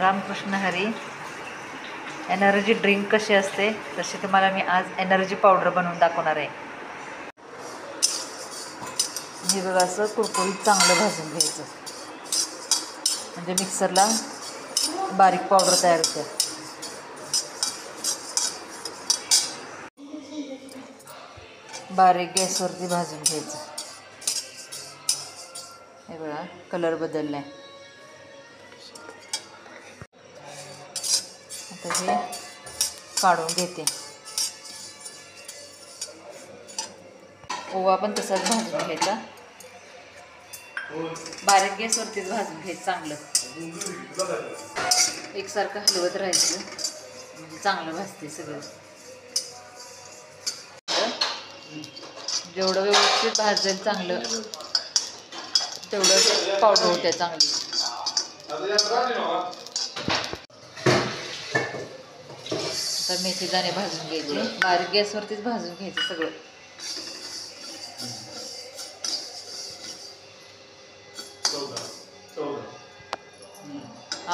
Ramakrishna Hari. Energy drink कशी असते तशी तुम्हाला मी आज एनर्जी पावडर बनवून दाखवणार आहे. हे बघा, असं कुरकुरीत चांगलं भाजून घ्यायचं म्हणजे मिक्सरला बारीक पावडर तयार होते. बारीक गॅसवरती भाजून घ्यायचं. हे बघा, कलर बदलला आहे. आता हे काढून घेते. ओवा पण तसाच भाजून घ्यायचा. बारीक गॅसवरतीच भाजून घ्यायचं चांगलं. एकसारखं हलवत राहायचं म्हणजे चांगलं भाजते सगळं. जेवढं व्यवस्थित भाजेल चांगलं तेवढं पावडर होते चांगली. आता मेथी दाणे भाजून घ्यायचे. बारीक गॅसवरतीच भाजून घ्यायचं सगळं.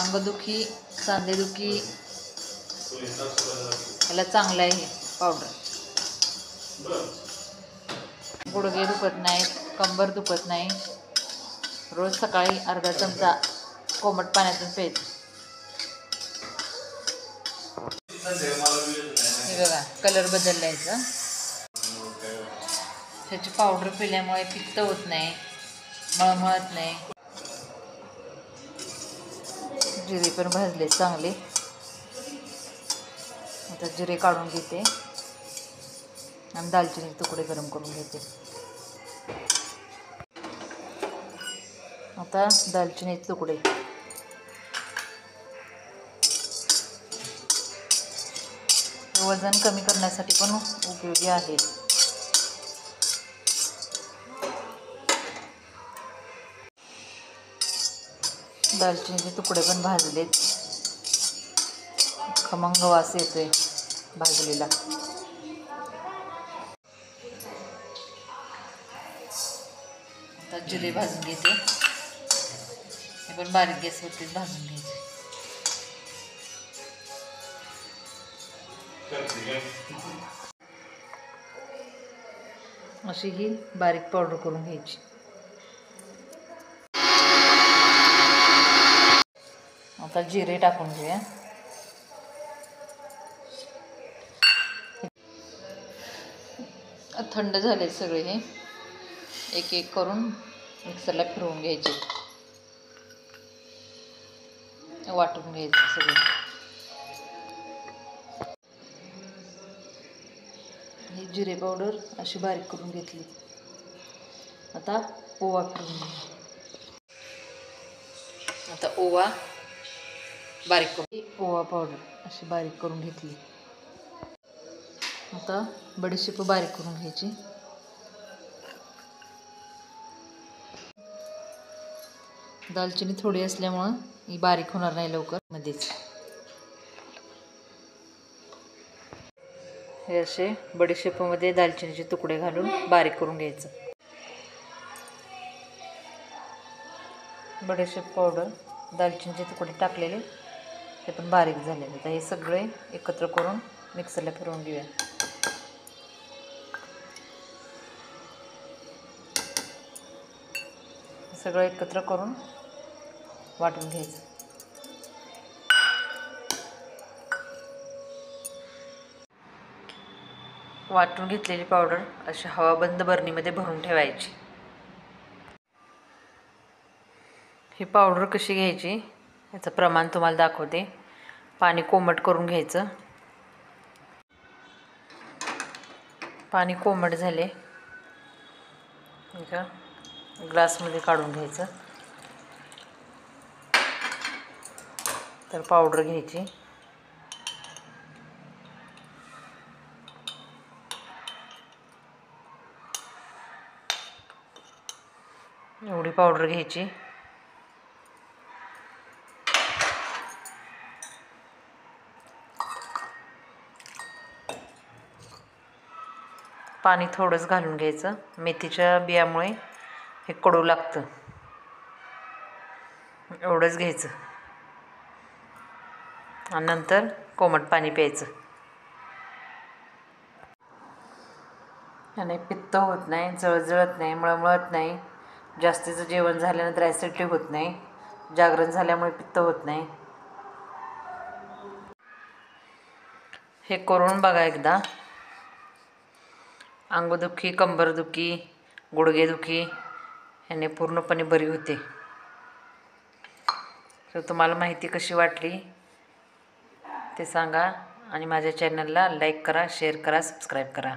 अंगदुखी, सांधेदुखी याला चांगलं आहे हे पावडर. गुडघे दुखत नाहीत, कंबर दुखत नाही. रोज सकाळी अर्धा चमचा कोमट पाण्यातून प्यायचं. हे बघा, कलर बदललायचा. ह्याची पावडर पिल्यामुळे पित्त होत नाही, मळमळत नाही. जिरे पण भाजले चांगले. आता जिरे काढून घेते आणि दालचिनी तुकडे गरम करून घेते. आता दालचिनी तुकडे. वजन कमी करण्यासाठी पण उपयोगी आहे. दालचिनीचे तुकडे पण भाजलेत. खमंग वास येतोय भाजलेला. आता जिरे भाजून घेते. हे पण बारीक गॅसवरतीच भाजून घ्यायचे. अशी ही बारीक पावडर करून घ्यायची. आता जिरे टाकून घेऊया. थंड झाले सगळे. हे एक एक करून मिक्सरला फिरवून घ्यायचे, वाटून घ्यायचं सगळं. ही जिरे पावडर अशी बारीक करून घेतली. आता ओवा फिरवून घ्यायचा. आता ओवा बारीक करून, ओवा पावडर अशी बारीक करून घेतली. आता बडीशेप बारीक करून घ्यायची. दालचिनी थोडी असल्यामुळं ही बारीक होणार नाही लवकर मध्येच. हे असे बडीशेपामध्ये दालचिनीचे तुकडे घालून बारीक करून घ्यायचं. बडीशेप पावडर, दालचिनीचे तुकडे टाकलेले ते पण बारीक झालेले. तर हे सगळे एकत्र करून मिक्सरला फिरवून घेऊया. सगळं एकत्र करून वाटून घ्यायचं. वाटून घेतलेली पावडर अशी हवाबंद बरणीमध्ये भरून ठेवायची. ही पावडर कशी घ्यायची याचं प्रमाण तुम्हाला दाखवते. पाणी कोमट करून घ्यायचं. पाणी कोमट झाले एका ग्लासमध्ये काढून घ्यायचं. तर पावडर घ्यायची. एवढी पावडर घ्यायची. पाणी थोडंच घालून घ्यायचं. मेथीच्या बियामुळे हे कडू लागतं. एवढंच घ्यायचं. आणि नंतर कोमट पाणी प्यायचं. याने पित्त होत नाही, जळजळत नाही, मळमळत नाही. जास्तीचं जेवण झाल्यानंतर ॲसिडिटी होत नाही. जागरण झाल्यामुळे पित्त होत नाही. हे करून बघा एकदा. अंगदुखी, कंबरदुखी, गुडघेदुखी ह्याने पूर्णपणे बरी होते. तर तुम्हाला माहिती कशी वाटली ते सांगा आणि माझ्या चॅनलला लाईक करा, शेअर करा, सबस्क्राईब करा.